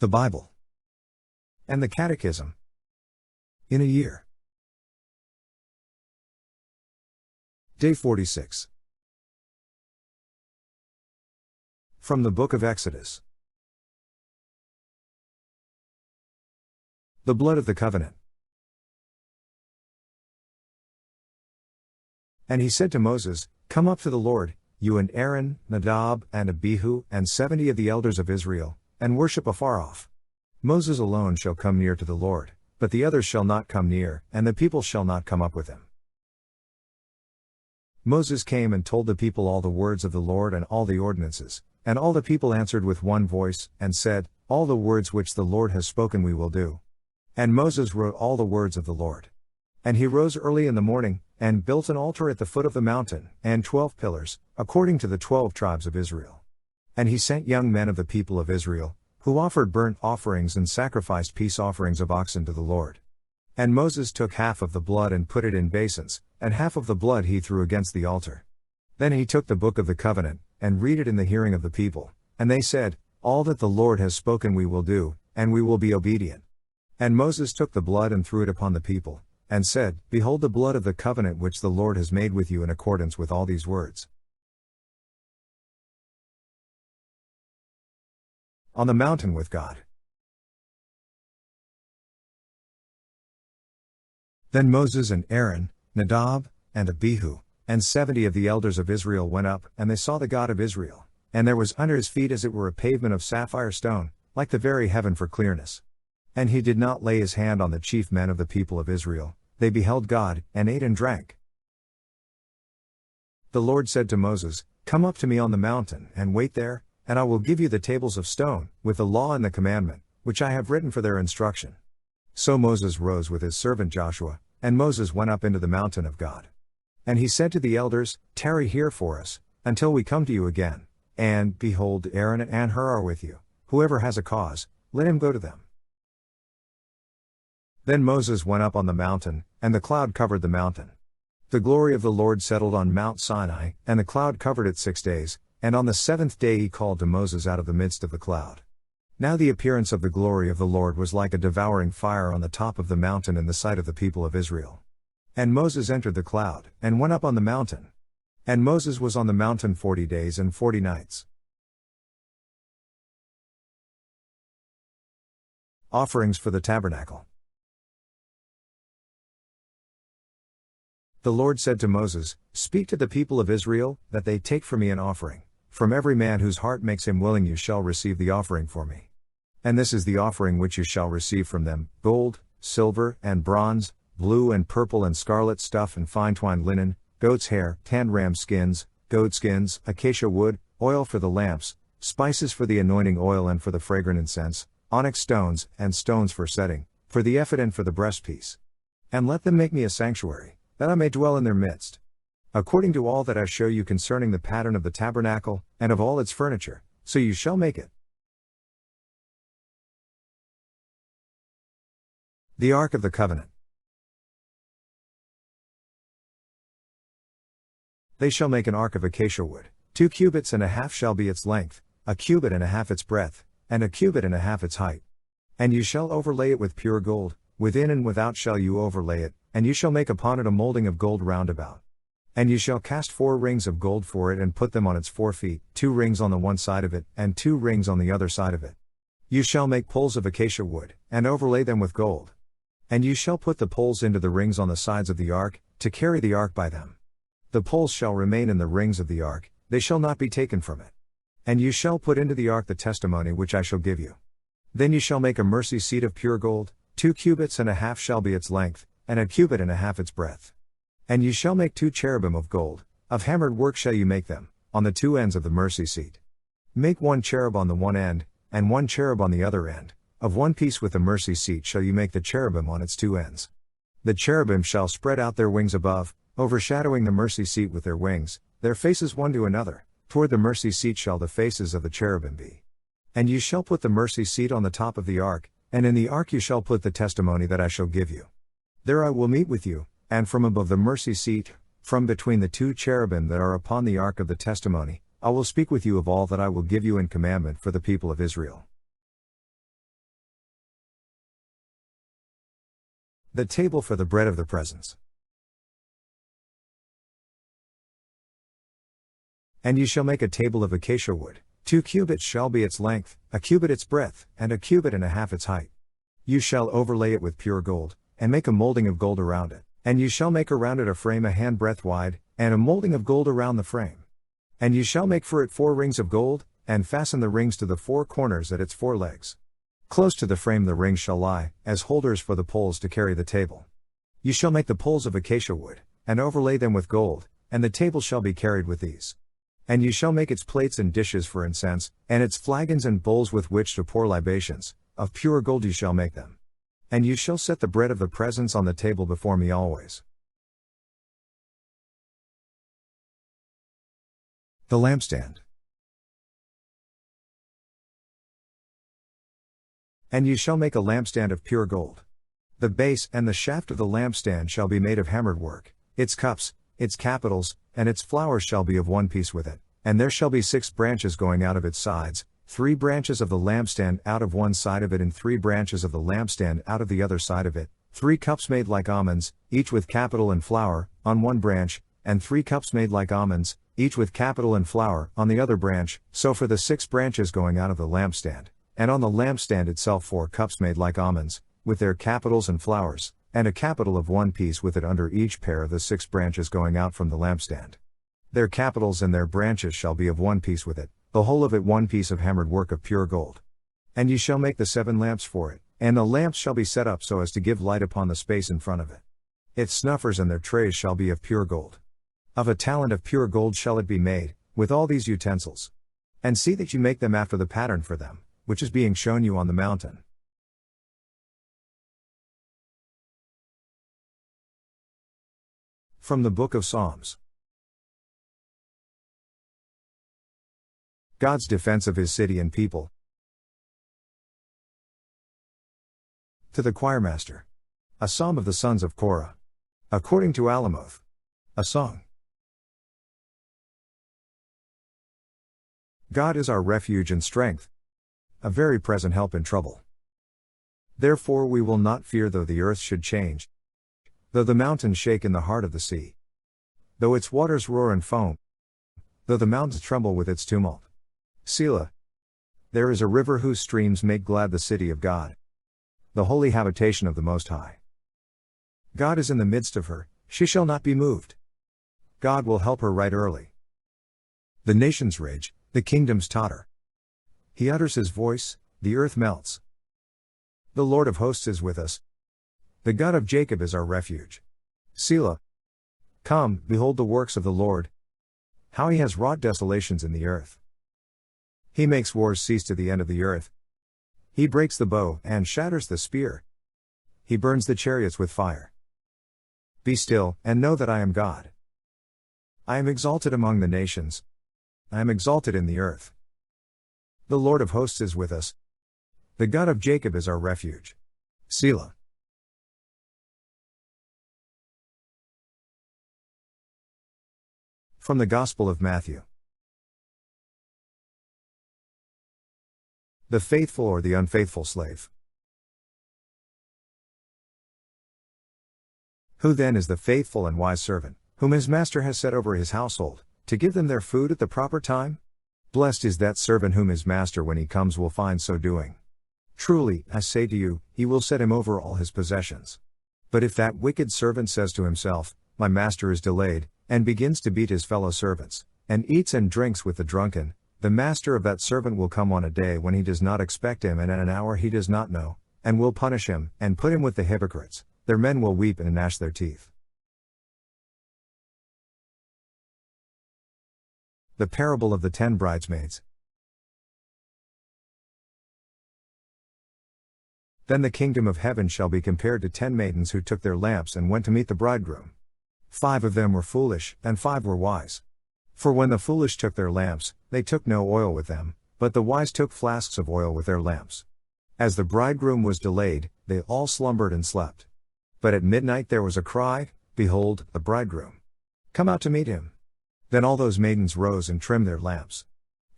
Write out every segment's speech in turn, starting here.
the Bible, and the Catechism in a year. Day 46. From the Book of Exodus. The blood of the covenant. And he said to Moses, "Come up to the Lord, you and Aaron, Nadab, and Abihu, and 70 of the elders of Israel, and worship afar off. Moses alone shall come near to the Lord, but the others shall not come near, and the people shall not come up with him." Moses came and told the people all the words of the Lord and all the ordinances, and all the people answered with one voice, and said, "All the words which the Lord has spoken we will do." And Moses wrote all the words of the Lord. And he rose early in the morning, and built an altar at the foot of the mountain, and 12 pillars, according to the 12 tribes of Israel. And he sent young men of the people of Israel, who offered burnt offerings and sacrificed peace offerings of oxen to the Lord. And Moses took half of the blood and put it in basins, and half of the blood he threw against the altar. Then he took the book of the covenant, and read it in the hearing of the people, and they said, "All that the Lord has spoken we will do, and we will be obedient." And Moses took the blood and threw it upon the people, and said, "Behold the blood of the covenant which the Lord has made with you in accordance with all these words." On the mountain with God. Then Moses and Aaron, Nadab, and Abihu, and 70 of the elders of Israel went up, and they saw the God of Israel, and there was under his feet as it were a pavement of sapphire stone, like the very heaven for clearness. And he did not lay his hand on the chief men of the people of Israel, they beheld God, and ate and drank. The Lord said to Moses, "Come up to me on the mountain, and wait there, and I will give you the tables of stone, with the law and the commandment, which I have written for their instruction." So Moses rose with his servant Joshua, and Moses went up into the mountain of God. And he said to the elders, "Tarry here for us, until we come to you again, and, behold, Aaron and Hur are with you, whoever has a cause, let him go to them." Then Moses went up on the mountain, and the cloud covered the mountain. The glory of the Lord settled on Mount Sinai, and the cloud covered it 6 days, and on the 7th day he called to Moses out of the midst of the cloud. Now the appearance of the glory of the Lord was like a devouring fire on the top of the mountain in the sight of the people of Israel. And Moses entered the cloud, and went up on the mountain. And Moses was on the mountain 40 days and 40 nights. Offerings for the tabernacle. The Lord said to Moses, "Speak to the people of Israel, that they take for me an offering. From every man whose heart makes him willing you shall receive the offering for me. And this is the offering which you shall receive from them: gold, silver, and bronze, blue and purple and scarlet stuff and fine twined linen, goat's hair, tanned ram skins, goat skins, acacia wood, oil for the lamps, spices for the anointing oil and for the fragrant incense, onyx stones, and stones for setting, for the ephod and for the breastpiece. And let them make me a sanctuary, that I may dwell in their midst. According to all that I show you concerning the pattern of the tabernacle, and of all its furniture, so you shall make it." The Ark of the Covenant. They shall make an ark of acacia wood. 2 cubits and a half shall be its length, 1 cubit and a half its breadth, and 1 cubit and a half its height. And you shall overlay it with pure gold, within and without shall you overlay it, and you shall make upon it a molding of gold round about. And you shall cast 4 rings of gold for it and put them on its 4 feet, 2 rings on the one side of it, and 2 rings on the other side of it. You shall make poles of acacia wood, and overlay them with gold. And you shall put the poles into the rings on the sides of the ark, to carry the ark by them. The poles shall remain in the rings of the ark, they shall not be taken from it. And you shall put into the ark the testimony which I shall give you. Then you shall make a mercy seat of pure gold, 2 cubits and a half shall be its length, and 1 cubit and a half its breadth. And you shall make 2 cherubim of gold, of hammered work shall you make them, on the 2 ends of the mercy seat. Make 1 cherub on the one end, and 1 cherub on the other end, of one piece with the mercy seat shall you make the cherubim on its 2 ends. The cherubim shall spread out their wings above, overshadowing the mercy seat with their wings, their faces one to another, toward the mercy seat shall the faces of the cherubim be. And you shall put the mercy seat on the top of the ark, and in the ark you shall put the testimony that I shall give you. There I will meet with you, and from above the mercy seat, from between the 2 cherubim that are upon the ark of the testimony, I will speak with you of all that I will give you in commandment for the people of Israel. The table for the bread of the presence. And ye shall make a table of acacia wood, 2 cubits shall be its length, a cubit its breadth, and a cubit and a half its height. You shall overlay it with pure gold, and make a molding of gold around it, and you shall make around it a frame a handbreadth wide, and a molding of gold around the frame. And you shall make for it 4 rings of gold, and fasten the rings to the 4 corners at its 4 legs. Close to the frame the rings shall lie, as holders for the poles to carry the table. You shall make the poles of acacia wood, and overlay them with gold, and the table shall be carried with these. And you shall make its plates and dishes for incense, and its flagons and bowls with which to pour libations, of pure gold you shall make them. And you shall set the bread of the presence on the table before me always. The lampstand. And you shall make a lampstand of pure gold. The base and the shaft of the lampstand shall be made of hammered work, its cups, its capitals, and its flowers shall be of one piece with it, and there shall be 6 branches going out of its sides, 3 branches of the lampstand out of one side of it and 3 branches of the lampstand out of the other side of it, 3 cups made like almonds, each with capital and flower, on one branch, and 3 cups made like almonds, each with capital and flower, on the other branch, so for the 6 branches going out of the lampstand, and on the lampstand itself 4 cups made like almonds, with their capitals and flowers, and a capital of one piece with it under each pair of the 6 branches going out from the lampstand. Their capitals and their branches shall be of one piece with it, the whole of it one piece of hammered work of pure gold. And ye shall make the 7 lamps for it, and the lamps shall be set up so as to give light upon the space in front of it. Its snuffers and their trays shall be of pure gold. Of a talent of pure gold shall it be made, with all these utensils. And see that you make them after the pattern for them, which is being shown you on the mountain. From the Book of Psalms. God's defense of his city and people. To the choirmaster. A psalm of the sons of Korah. According to Alamoth. A song. God is our refuge and strength, a very present help in trouble. Therefore we will not fear though the earth should change, though the mountains shake in the heart of the sea, though its waters roar and foam, though the mountains tremble with its tumult. Selah. There is a river whose streams make glad the city of God, the holy habitation of the Most High. God is in the midst of her, she shall not be moved. God will help her right early. The nations rage, the kingdoms totter. He utters his voice, the earth melts. The Lord of hosts is with us. The God of Jacob is our refuge. Selah. Come, behold the works of the Lord, how he has wrought desolations in the earth. He makes wars cease to the end of the earth. He breaks the bow and shatters the spear. He burns the chariots with fire. Be still, and know that I am God. I am exalted among the nations. I am exalted in the earth. The Lord of hosts is with us. The God of Jacob is our refuge. Selah. From the Gospel of Matthew. The faithful or the unfaithful slave. Who then is the faithful and wise servant, whom his master has set over his household, to give them their food at the proper time? Blessed is that servant whom his master when he comes will find so doing. Truly, I say to you, he will set him over all his possessions. But if that wicked servant says to himself, my master is delayed, and begins to beat his fellow servants, and eats and drinks with the drunken, the master of that servant will come on a day when he does not expect him and at an hour he does not know, and will punish him, and put him with the hypocrites. Their men will weep and gnash their teeth. The parable of the 10 bridesmaids. Then the kingdom of heaven shall be compared to 10 maidens who took their lamps and went to meet the bridegroom. 5 of them were foolish, and 5 were wise. For when the foolish took their lamps, they took no oil with them, but the wise took flasks of oil with their lamps. As the bridegroom was delayed, they all slumbered and slept. But at midnight there was a cry, behold, the bridegroom. Come out to meet him. Then all those maidens rose and trimmed their lamps.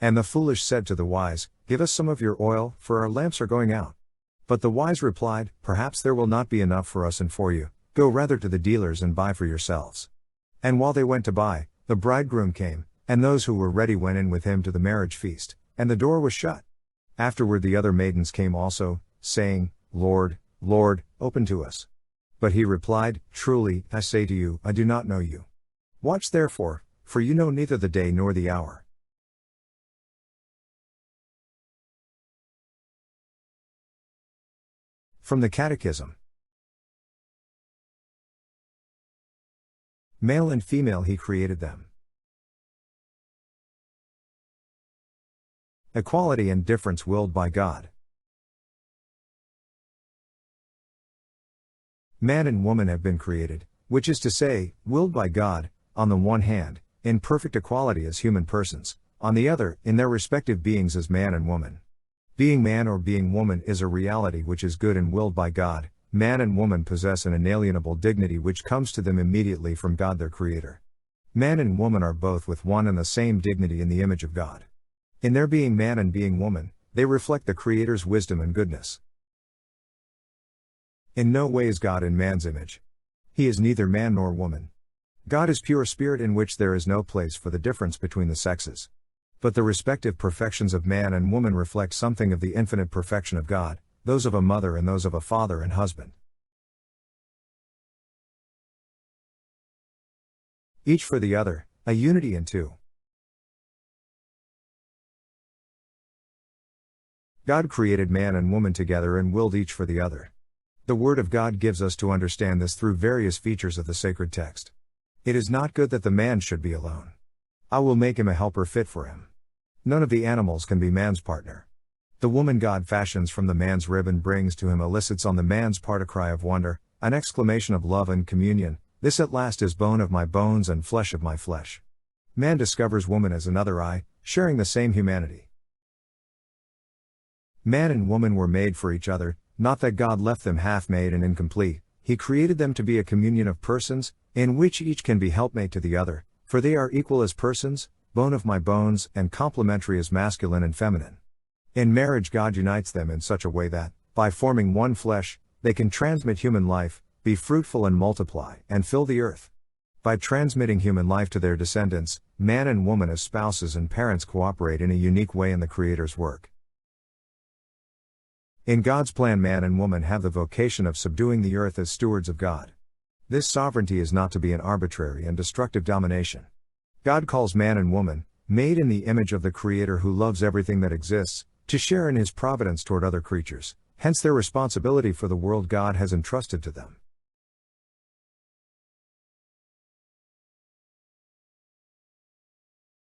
And the foolish said to the wise, give us some of your oil, for our lamps are going out. But the wise replied, Perhaps there will not be enough for us and for you, go rather to the dealers and buy for yourselves. And while they went to buy, the bridegroom came, and those who were ready went in with him to the marriage feast, and the door was shut. Afterward the other maidens came also, saying, Lord, Lord, open to us. But he replied, Truly, I say to you, I do not know you. Watch therefore, for you know neither the day nor the hour. From the Catechism. Male and female he created them. Equality and difference willed by God. Man and woman have been created, which is to say, willed by God, on the one hand, in perfect equality as human persons, on the other, in their respective beings as man and woman. Being man or being woman is a reality which is good and willed by God. Man and woman possess an inalienable dignity which comes to them immediately from God their Creator. Man and woman are both with one and the same dignity in the image of God. In their being man and being woman, they reflect the Creator's wisdom and goodness. In no way is God in man's image. He is neither man nor woman. God is pure spirit in which there is no place for the difference between the sexes. But the respective perfections of man and woman reflect something of the infinite perfection of God, those of a mother and those of a father and husband. Each for the other, a unity in two. God created man and woman together and willed each for the other. The Word of God gives us to understand this through various features of the sacred text. It is not good that the man should be alone. I will make him a helper fit for him. None of the animals can be man's partner. The woman God fashions from the man's rib and brings to him elicits on the man's part a cry of wonder, an exclamation of love and communion, this at last is bone of my bones and flesh of my flesh. Man discovers woman as another I, sharing the same humanity. Man and woman were made for each other, not that God left them half-made and incomplete. He created them to be a communion of persons, in which each can be helpmate to the other, for they are equal as persons, bone of my bones, and complementary as masculine and feminine. In marriage God unites them in such a way that, by forming one flesh, they can transmit human life, be fruitful and multiply, and fill the earth. By transmitting human life to their descendants, man and woman as spouses and parents cooperate in a unique way in the Creator's work. In God's plan man and woman have the vocation of subduing the earth as stewards of God. This sovereignty is not to be an arbitrary and destructive domination. God calls man and woman, made in the image of the Creator who loves everything that exists, to share in His providence toward other creatures, hence their responsibility for the world God has entrusted to them.